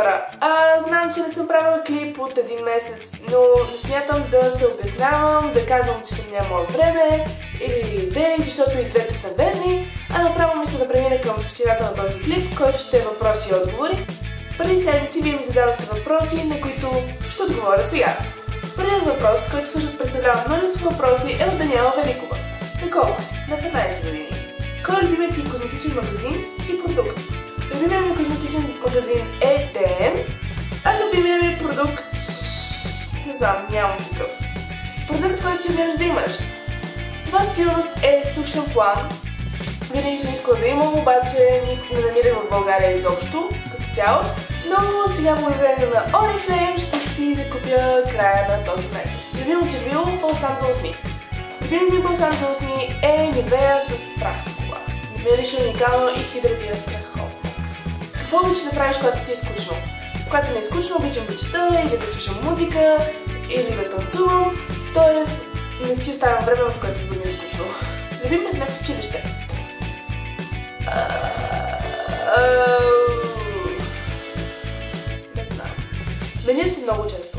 хора! Знам, че не съм правила клип от един месец, но не смятам да се обяснявам, да казвам, че съм нямала време или идеи, защото и двете са верни, а направо мисля да премина към същината на този клип, който ще е въпроси и отговори. Преди седмици вие ми зададохте въпроси, на които ще отговоря сега. Първият въпрос, който всъщност представлява множество въпроси, е от Даниела Великова. На колко си? На 15 години. Кой е любимият ти козметичен магазин и продукт? Любимият ми козметичен магазин е DM, а любимият ми продукт... не знам, нямам такъв. Продукт, който си умееш да имаш. Това със сигурност е сух шампуан. Винаги съм искала да имам, обаче никога не намирам в България изобщо, като цяло. Но сега благодарение на Oriflame ще си закупя края на този месец. Любимо червило, балсам за устни. Любимият ми балсам за устни е Nivea с праскова. Мирише уникално и хидратира страхотно. Какво обичаш да правиш, когато ти е скучно? Когато ми е скучно, обичам да чета или да слушам музика, или да танцувам, т.е. не си оставям време, в което да ми е скучно. Любим предмет в училище? Не знам. Менят се много често,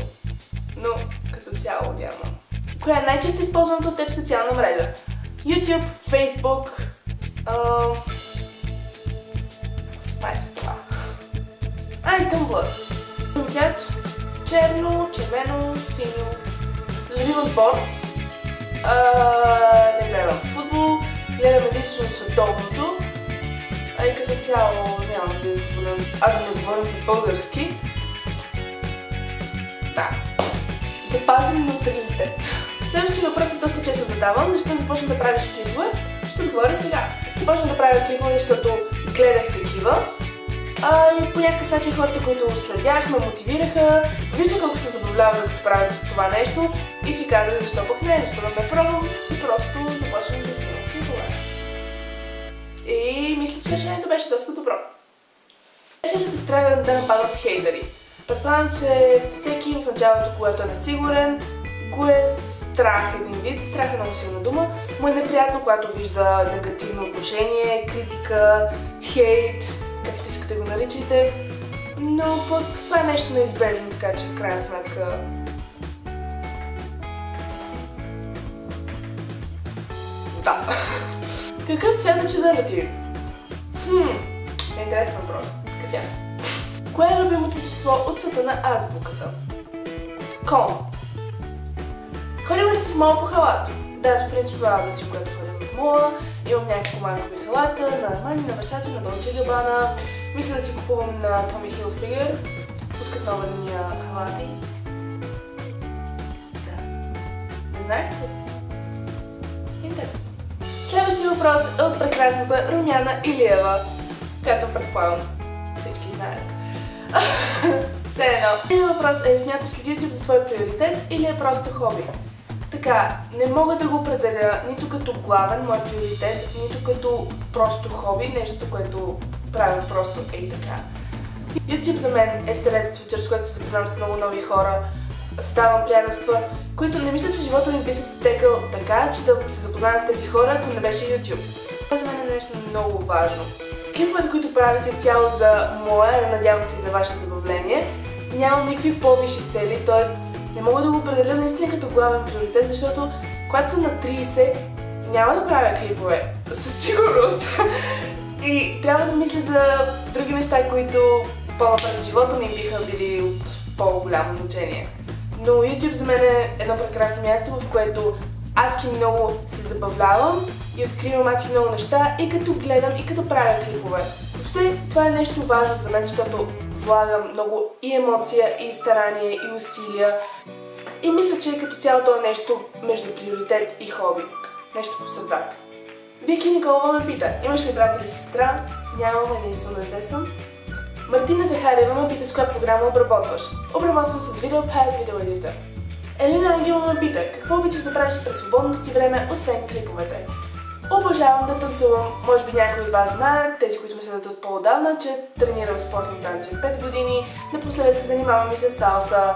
но като цяло няма. Коя е най-често използваната от теб социална мрежа? YouTube, Facebook... май са това. И Tumblr. Цвят черно, червено, синьо. Любим отбор. Не гледам футбол. Гледам единствено световното. И като цяло нямам да футболен. Да не говорим за български. Да. Запазим неутралитет. Следващия въпрос е доста често задавам. Защо започна да правиш клипове? Ще отговоря сега. Започна да правя клипове, защото гледах такива. И по някакъв начин хората, които следях, ме мотивираха. Виждах колко се забавлявам, докато правя това нещо и си казах защо пък не, защо да ме пробвам и просто започнах да снимам клипове. И мисля, че решението беше доста добро. Беше ли да страда да нападат хейтери? Предполагам, че всеки в началото, когато е несигурен, го е страх един вид, страх е много силна дума, му е неприятно, когато вижда негативно отношение, критика, хейт, както искате го наричайте, но пък това е нещо неизбежно, така че в крайна сметка... Да. Какъв цвят е чадъра ти? Интересен въпрос. Какъв е? Кое е любимото число от цвета на азбуката? Кон. Ходила ли си в мола по халат? Да, аз по принцип това обличам, което ходим в мола. Имам някакви малкови халата на Armani, на Versace, на Dolce & Gabbana. Мисля да си купувам на Tommy Hilfiger. Пускат нови халати. Да. Не знаехте? Интересно. Следващия въпрос е от прекрасната Румяна Илиева, която предполагам всички знаят. Все едно. Един въпрос е: смяташ ли YouTube за свой приоритет или е просто хоби? Така, не мога да го определя нито като главен мой приоритет, нито като просто хоби, нещо, което правя просто ей така. YouTube за мен е средство, чрез което се запознавам с много нови хора, създавам приятелства, които не мисля, че живота ми би се стекал така, че да се запозная с тези хора, ако не беше YouTube. Това за мен е нещо много важно. Клиповете, които правя, са цяло за моя, надявам се и за ваше забавление. Нямам никакви по-висши цели, т.е. не мога да го определя наистина като главен приоритет, защото когато съм на 30, няма да правя клипове, със сигурност. И трябва да мисля за други неща, които по-напред в живота ми биха били от по-голямо значение. Но YouTube за мен е едно прекрасно място, в което адски много се забавлявам и откривам адски много неща и като гледам, и като правя клипове. Въобще това е нещо важно за мен, защото влагам много и емоция, и старание, и усилия. И мисля, че като цяло това е нещо между приоритет и хоби. Нещо по средата. Вики Николова ме пита: имаш ли брат или сестра? Нямам, единствено дете съм. Мартина Захарева ме пита с коя програма обработваш. Обработвам с VideoPad, видеоедитор. Елина Ангелова ме пита: какво обичаш да правиш през свободното си време, освен клиповете? Обожавам да танцувам. Може би някои от вас знаят, тези, които ме следят от по-отдавна, че тренирам спортни танци от 5 години. Напоследък се занимавам и с салса.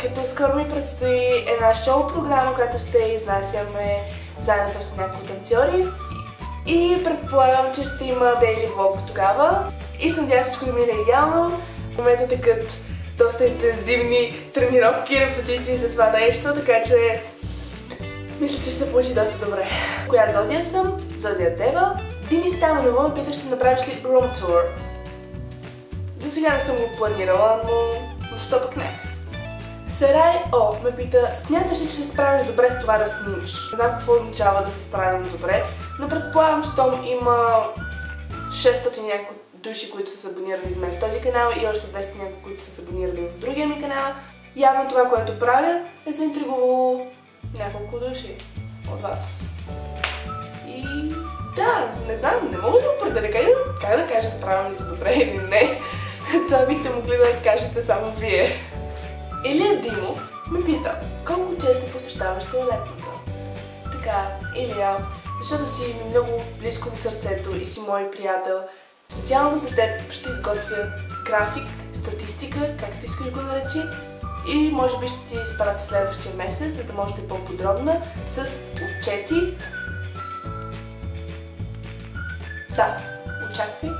Като скоро ми предстои една шоу-програма, която ще изнасяме заедно с няколко танцори. И предполагам, че ще има дейли влог тогава. И се надявам всичко да мине идеално. В момента текат доста интензивни тренировки и репетиции за това нещо, така че мисля, че ще се получи доста добре. Коя зодия съм? Зодия Дева. Дими Стаменова ме пита, ще направиш ли room tour? За сега не съм го планирала, но защо пък не? Сарай О ме пита, смяташ ли, че се справиш добре с това да снимаш? Не знам какво означава да се справим добре, но предполагам, щом има 600 няколко души, които са се абонирали за мен в този канал и още 200 няколко, които са се абонирали в другия ми канал. Явно това, което правя, е заинтригувало няколко души от вас. И да, не знам, не мога да определя как да кажа справям ли се добре или не. Това бихте могли да кажете само вие. Илия Димов ме пита, колко често посещаваш тоалетната? Така, Илия, защото си ми много близко на сърцето и си мой приятел, специално за теб ще изготвя график, статистика, както искаш го наречи, и може би ще ти изпратя следващия месец, за да може да е по-подробна, с отчети. Да, очаквай.